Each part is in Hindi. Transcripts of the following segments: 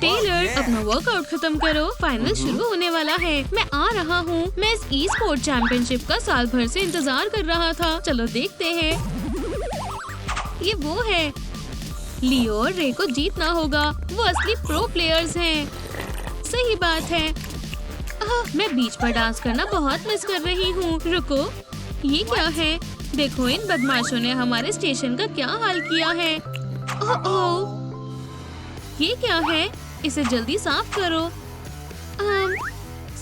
टेलर अपना वर्कआउट खत्म करो, फाइनल शुरू होने वाला है। मैं आ रहा हूँ। मैं इस ई स्पोर्ट चैंपियनशिप का साल भर से इंतजार कर रहा था। चलो देखते हैं। ये वो है। लियो और रे को जीतना होगा। वो असली प्रो प्लेयर्स हैं। सही बात है। मैं बीच पर डांस करना बहुत मिस कर रही हूँ। रुको, ये क्या है? देखो, इन बदमाशों ने हमारे स्टेशन का क्या हाल किया है। ओह, ये क्या है? इसे जल्दी साफ करो।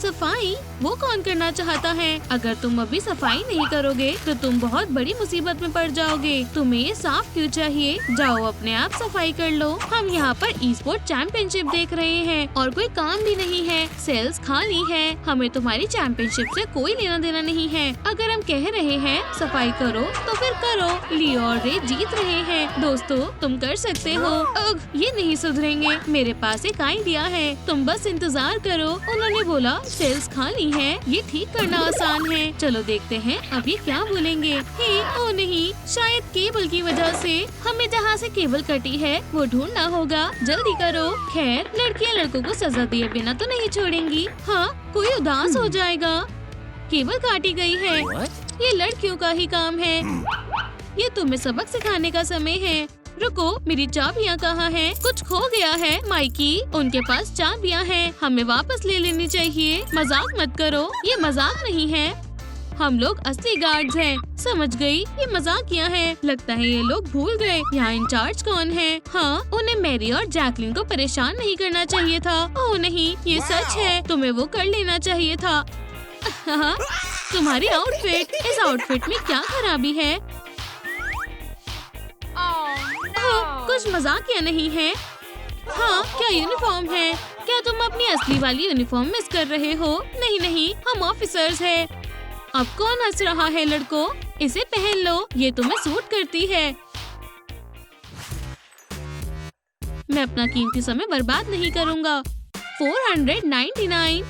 सफाई? वो कौन करना चाहता है? अगर तुम अभी सफाई नहीं करोगे तो तुम बहुत बड़ी मुसीबत में पड़ जाओगे। तुम्हें ये साफ क्यों चाहिए? जाओ अपने आप सफाई कर लो। हम यहाँ पर ई स्पोर्ट चैंपियनशिप देख रहे हैं और कोई काम भी नहीं है। सेल्स खाली है। हमें तुम्हारी चैंपियनशिप से कोई लेना देना नहीं है। अगर हम कह रहे हैं सफाई करो तो फिर करो। लियो और रे जीत रहे हैं। दोस्तों, तुम कर सकते हो। ये नहीं सुधरेंगे। मेरे पास एक आइडिया है। तुम बस इंतजार करो। उन्होंने बोला सेल्स खाली है। ये ठीक करना आसान है। चलो देखते हैं अब ये क्या बोलेंगे। ओ नहीं, शायद केबल की वजह से। हमें जहाँ से केबल कटी है वो ढूंढना होगा। जल्दी करो। खैर, लड़कियाँ लड़कों को सजा दिए बिना तो नहीं छोड़ेंगी। हाँ, कोई उदास हो जाएगा। केबल काटी गई है। ये लड़कियों का ही काम है। ये तुम्हें सबक सिखाने का समय है। रुको, मेरी चाबियाँ कहाँ हैं? कुछ खो गया है। माइकी, उनके पास चाबियाँ हैं। हमें वापस ले लेनी चाहिए। मजाक मत करो। ये मजाक नहीं है। हम लोग असली गार्ड्स हैं। समझ गई, ये मजाकिया है। लगता है ये लोग भूल गए यहाँ इंचार्ज कौन है। हाँ, उन्हें मैरी और जैकलिन को परेशान नहीं करना चाहिए था। ओह नहीं, ये सच है। तुम्हें वो कर लेना चाहिए था। तुम्हारी आउटफिट, इस आउटफिट में क्या खराबी है? कुछ मजाकिया नहीं है। हाँ, क्या यूनिफॉर्म है? क्या तुम अपनी असली वाली यूनिफॉर्म मिस कर रहे हो? नहीं नहीं, हम ऑफिसर्स हैं। अब कौन हंस रहा है लड़कों? इसे पहन लो, ये तुम्हें सूट करती है। मैं अपना कीमती समय बर्बाद नहीं करूँगा। 499,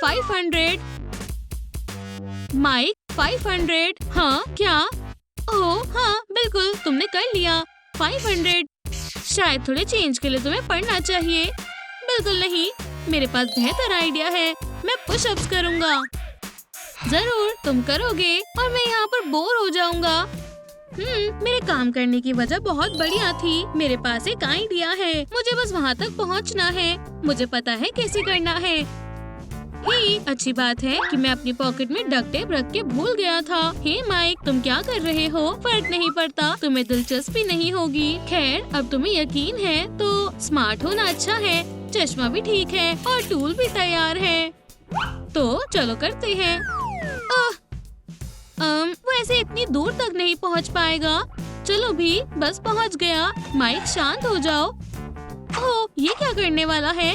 500, माइक 500। हाँ, क्या? ओह हाँ, बिल्कुल, तुमने कर लिया। 500। शायद थोड़े चेंज के लिए तुम्हें पढ़ना चाहिए। बिल्कुल नहीं, मेरे पास बेहतर आइडिया है। मैं पुशअप्स करूँगा। जरूर, तुम करोगे और मैं यहाँ पर बोर हो जाऊँगा। मेरे काम करने की वजह बहुत बढ़िया थी। मेरे पास एक आइडिया है। मुझे बस वहाँ तक पहुँचना है। मुझे पता है कैसे करना है। अच्छी बात है कि मैं अपनी पॉकेट में डक टेप रख के भूल गया था। हे माइक, तुम क्या कर रहे हो? फर्क नहीं पड़ता, तुम्हें दिलचस्पी नहीं होगी। खैर, अब तुम्हें यकीन है तो स्मार्ट होना अच्छा है। चश्मा भी ठीक है और टूल भी तैयार है। तो चलो करते हैं। वैसे इतनी दूर तक नहीं पहुंच पाएगा। चलो भी, बस पहुंच गया। माइक शांत हो जाओ। ओह, ये क्या करने वाला है?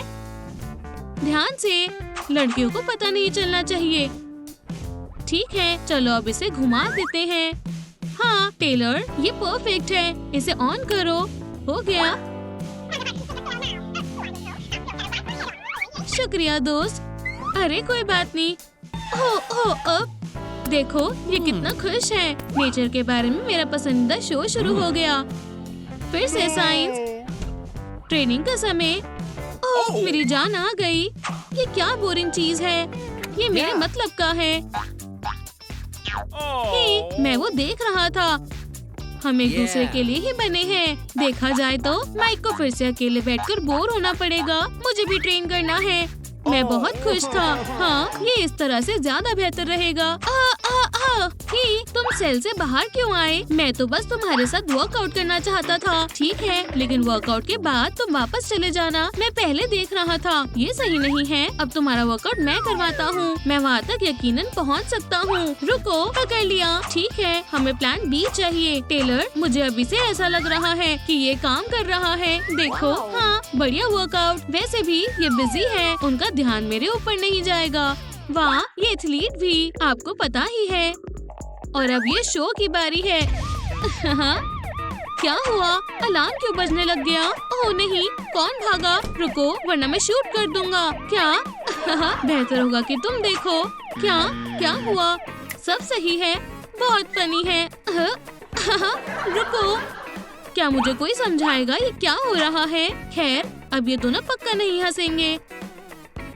ध्यान से, लड़कियों को पता नहीं चलना चाहिए। ठीक है, चलो अब इसे घुमा देते हैं। हाँ टेलर, ये परफेक्ट है। इसे ऑन करो। हो गया। शुक्रिया दोस्त। अरे कोई बात नहीं। अब देखो, ये कितना खुश है। नेचर के बारे में मेरा पसंदीदा शो शुरू हो गया। फिर से साइंस। ट्रेनिंग का समय। ओह, मेरी जान आ गई। ये क्या बोरिंग चीज है? ये मेरे मतलब का है। मैं वो देख रहा था। हम एक दूसरे के लिए ही बने हैं। देखा जाए तो माइक को फिर से अकेले बैठकर बोर होना पड़ेगा। मुझे भी ट्रेन करना है। मैं बहुत खुश था। हाँ, ये इस तरह से ज्यादा बेहतर रहेगा। तुम सेल से बाहर क्यों आए? मैं तो बस तुम्हारे साथ वर्कआउट करना चाहता था। ठीक है, लेकिन वर्कआउट के बाद तुम वापस चले जाना। मैं पहले देख रहा था। ये सही नहीं है। अब तुम्हारा वर्कआउट मैं करवाता हूँ। मैं वहाँ तक यकीनन पहुँच सकता हूँ। रुको, पकड़ लिया। ठीक है, हमें प्लान बी चाहिए। टेलर, मुझे अभी से ऐसा लग रहा है कि ये काम कर रहा है। देखो, हाँ, बढ़िया वर्कआउट। वैसे भी ये बिजी है, उनका ध्यान मेरे ऊपर नहीं जाएगा। वाह, ये एथलीट भी, आपको पता ही है। और अब ये शो की बारी है। क्या हुआ? अलार्म क्यों बजने लग गया? ओह नहीं, कौन भागा? रुको, वरना मैं शूट कर दूंगा। क्या? बेहतर होगा कि तुम देखो। क्या हुआ? सब सही है। बहुत फनी है। रुको, क्या मुझे कोई समझाएगा ये क्या हो रहा है? खैर अब ये दोनों पक्का नहीं हंसेंगे।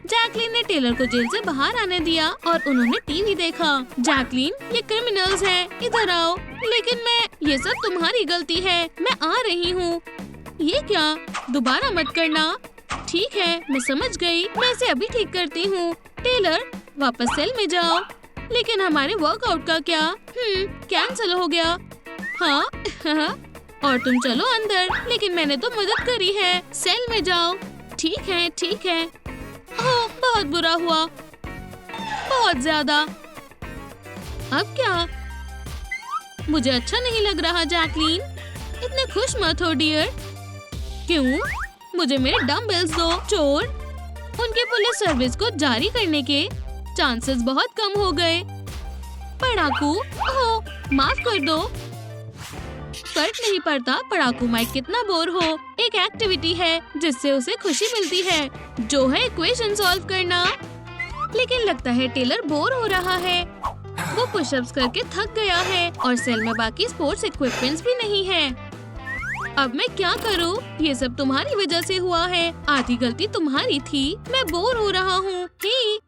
जैकलीन ने टेलर को जेल से बाहर आने दिया और उन्होंने टीवी देखा। जैकलीन, ये क्रिमिनल्स हैं, इधर आओ। लेकिन ये सब तुम्हारी गलती है, मैं आ रही हूँ। ये क्या? दोबारा मत करना। ठीक है, मैं समझ गई, मैं इसे अभी ठीक करती हूँ। टेलर, वापस सेल में जाओ। लेकिन हमारे वर्कआउट का क्या? कैंसिल हो गया। हाँ और तुम चलो अंदर। लेकिन मैंने तो मदद करी है। सेल में जाओ। ठीक है ठीक है। ओह, बहुत बुरा हुआ, बहुत ज्यादा। अब क्या? मुझे अच्छा नहीं लग रहा। जैकलीन, इतने खुश मत हो डियर। क्यों? मुझे मेरे डम्बल्स दो। चोर, उनके पुलिस सर्विस को जारी करने के चांसेस बहुत कम हो गए। पढ़ाकू, ओह माफ कर दो। फर्क नहीं पड़ता पढ़ाकू माइक कितना बोर हो, एक एक्टिविटी है जिससे उसे खुशी मिलती है, जो है इक्वेशन सॉल्व करना। लेकिन लगता है टेलर बोर हो रहा है। वो पुशअप्स करके थक गया है और सेल में बाकी स्पोर्ट्स इक्विपमेंट्स भी नहीं है। अब मैं क्या करूं? ये सब तुम्हारी वजह से हुआ है। आधी गलती तुम्हारी थी। मैं बोर हो रहा हूँ।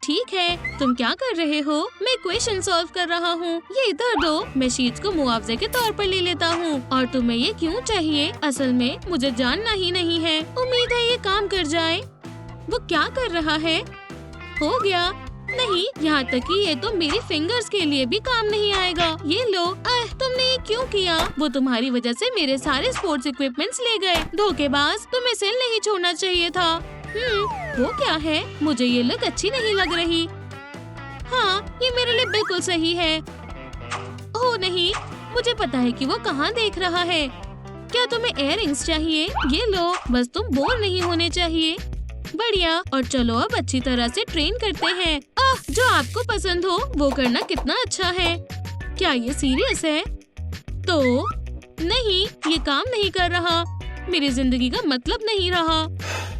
ठीक है, तुम क्या कर रहे हो? मैं इक्वेशन सॉल्व कर रहा हूँ। ये इधर दो, मैं शीट्स को मुआवजे के तौर पर ले लेता हूँ। और तुम्हें ये क्यों चाहिए? असल में मुझे जानना ही नहीं है। उम्मीद है ये काम कर जाए। वो क्या कर रहा है? हो गया। नहीं, यहाँ तक कि ये तो मेरी फिंगर्स के लिए भी काम नहीं आएगा। ये लो। तुमने ये क्यों किया? वो तुम्हारी वजह से मेरे सारे स्पोर्ट्स इक्विपमेंट्स ले गए। धोखेबाज, तुम्हें सेल नहीं छोड़ना चाहिए था। वो क्या है? मुझे ये लुक अच्छी नहीं लग रही। हाँ, ये मेरे लिए बिल्कुल सही है। ओह नहीं, मुझे पता है कि वो कहाँ देख रहा है। क्या तुम्हें इयररिंग्स चाहिए? ये लो, बस तुम बोर नहीं होने चाहिए। बढ़िया, और चलो अब अच्छी तरह से ट्रेन करते हैं। जो आपको पसंद हो वो करना कितना अच्छा है। क्या ये सीरियस है? तो नहीं, ये काम नहीं कर रहा। मेरी जिंदगी का मतलब नहीं रहा।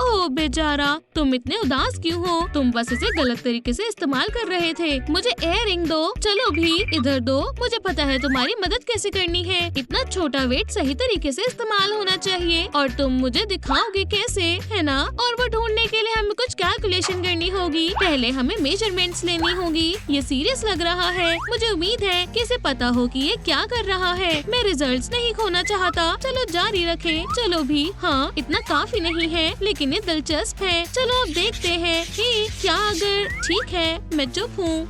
ओह बेचारा, तुम इतने उदास क्यों हो? तुम बस इसे गलत तरीके से इस्तेमाल कर रहे थे। मुझे इयररिंग दो। चलो भी, इधर दो। मुझे पता है तुम्हारी मदद कैसे करनी है। इतना छोटा वेट सही तरीके से इस्तेमाल होना चाहिए और तुम मुझे दिखाओगे कैसे, है ना? और वो ढूंढने के लिए हमें कुछ कैलकुलेशन करनी होगी। पहले हमें मेजरमेंट्स लेनी होगी। ये सीरियस लग रहा है। मुझे उम्मीद है कि इसे पता हो कि ये क्या कर रहा है। मैं रिजल्ट्स नहीं खोना चाहता। चलो जारी रखें। चलो भी। हाँ, इतना काफी नहीं है, लेकिन ये दिलचस्प है। चलो अब देखते हैं कि क्या अगर ठीक है। मैं चुप हूँ।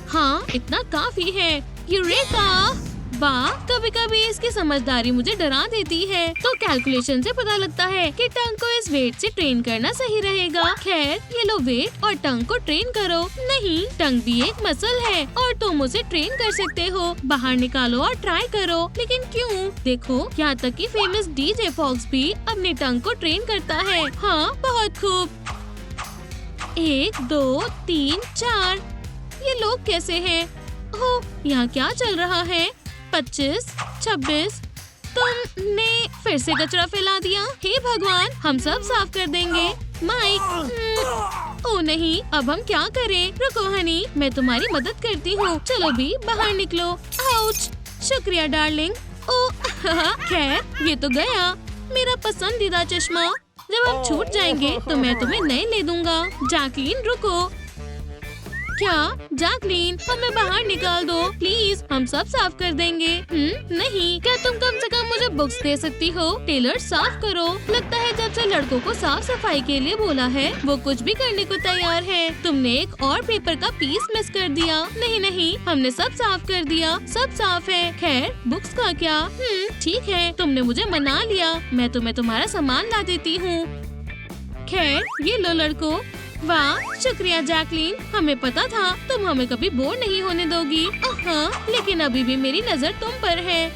हाँ, इतना काफी है। यूरेका! वाह, कभी कभी इसकी समझदारी मुझे डरा देती है। तो कैलकुलेशन से पता लगता है कि टंग को इस वेट से ट्रेन करना सही रहेगा। खैर, ये लो वेट और टंग को ट्रेन करो। नहीं, टंग भी एक मसल है और तुम उसे ट्रेन कर सकते हो। बाहर निकालो और ट्राई करो। लेकिन क्यों? देखो, यहाँ तक कि फेमस डीजे फॉक्स भी अपनी टंग को ट्रेन करता है। हाँ, बहुत खूब। 1 2 3 4। ये लोग कैसे हैं? ओह, यहाँ क्या चल रहा है? 25 26। तुमने फिर से कचरा फैला दिया। हे भगवान, हम सब साफ कर देंगे। माइक, ओह नहीं, अब हम क्या करें? रुको हनी, मैं तुम्हारी मदद करती हूँ। चलो भी, बाहर निकलो। आउच! शुक्रिया डार्लिंग। ओह खैर, ये तो गया मेरा पसंदीदा चश्मा। जब हम छूट जाएंगे तो मैं तुम्हें नए ले दूंगा। जैकलीन रुको। क्या? जैकलीन, हमें बाहर निकाल दो प्लीज, हम सब साफ कर देंगे। नहीं, क्या तुम कम से कम मुझे बुक्स दे सकती हो? टेलर, साफ करो। लगता है जब से लड़कों को साफ सफाई के लिए बोला है वो कुछ भी करने को तैयार है। तुमने एक और पेपर का पीस मिस कर दिया। नहीं, हमने सब साफ कर दिया, सब साफ है। खैर, बुक्स का क्या? ठीक है, तुमने मुझे मना लिया। मैं तुम्हें तुम्हारा सामान ला देती हूँ। खैर, ये लो लड़कों। वाह, शुक्रिया जैकलीन, हमें पता था तुम हमें कभी बोर नहीं होने दोगी। हाँ, लेकिन अभी भी मेरी नजर तुम पर है।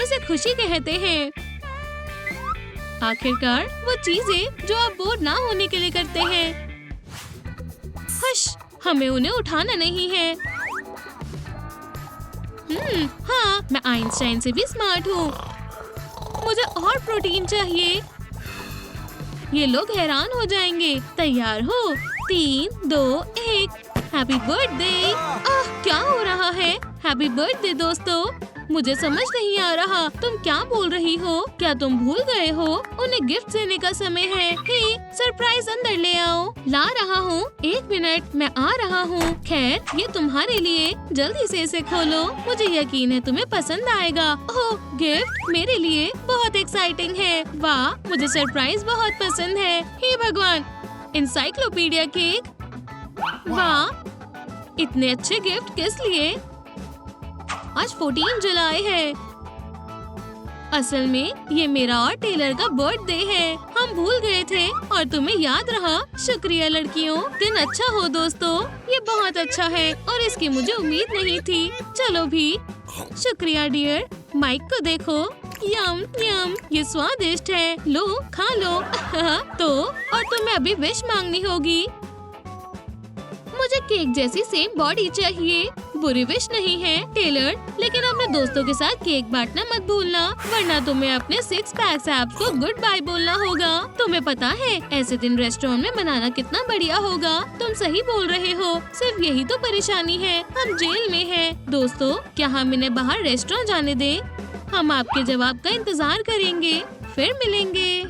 इसे खुशी कहते हैं। आखिरकार वो चीजें जो आप बोर ना होने के लिए करते हैं। हश, हमें उन्हें उठाना नहीं है। हाँ, मैं आइंस्टाइन से भी स्मार्ट हूँ। मुझे और प्रोटीन चाहिए। ये लोग हैरान हो जाएंगे। तैयार हो? 3 2 1। Happy birthday! क्या हो रहा है? हैप्पी बर्थडे दोस्तों। मुझे समझ नहीं आ रहा तुम क्या बोल रही हो। क्या तुम भूल गए हो? उन्हें गिफ्ट देने का समय है। हे, सरप्राइज अंदर ले आओ। ला रहा हूँ, 1 मिनट मैं आ रहा हूँ। खैर ये तुम्हारे लिए, जल्दी से इसे खोलो। मुझे यकीन है तुम्हें पसंद आएगा। ओह, गिफ्ट मेरे लिए बहुत एक्साइटिंग है। वाह, मुझे सरप्राइज बहुत पसंद है। हे भगवान, एनसाइक्लोपीडिया केक। वाह, इतने अच्छे गिफ्ट किस लिए? आज 14 जुलाई है। असल में ये मेरा और टेलर का बर्थडे है। हम भूल गए थे और तुम्हें याद रहा। शुक्रिया लड़कियों, दिन अच्छा हो दोस्तों। ये बहुत अच्छा है और इसकी मुझे उम्मीद नहीं थी। चलो भी। शुक्रिया डियर। माइक को देखो, यम यम, ये स्वादिष्ट है। लो खा लो। तो और तुम्हें अभी विश मांगनी होगी। मुझे केक जैसी सेम बॉडी चाहिए। बुरी विश नहीं है टेलर, लेकिन अपने दोस्तों के साथ केक बांटना मत भूलना, वरना तुम्हें अपने 6 पैक एब्स को गुड बाय बोलना होगा। तुम्हें पता है ऐसे दिन रेस्टोरेंट में मनाना कितना बढ़िया होगा। तुम सही बोल रहे हो, सिर्फ यही तो परेशानी है, हम जेल में हैं। दोस्तों, क्या हम इन्हें बाहर रेस्टोरेंट जाने दें? हम आपके जवाब का इंतजार करेंगे। फिर मिलेंगे।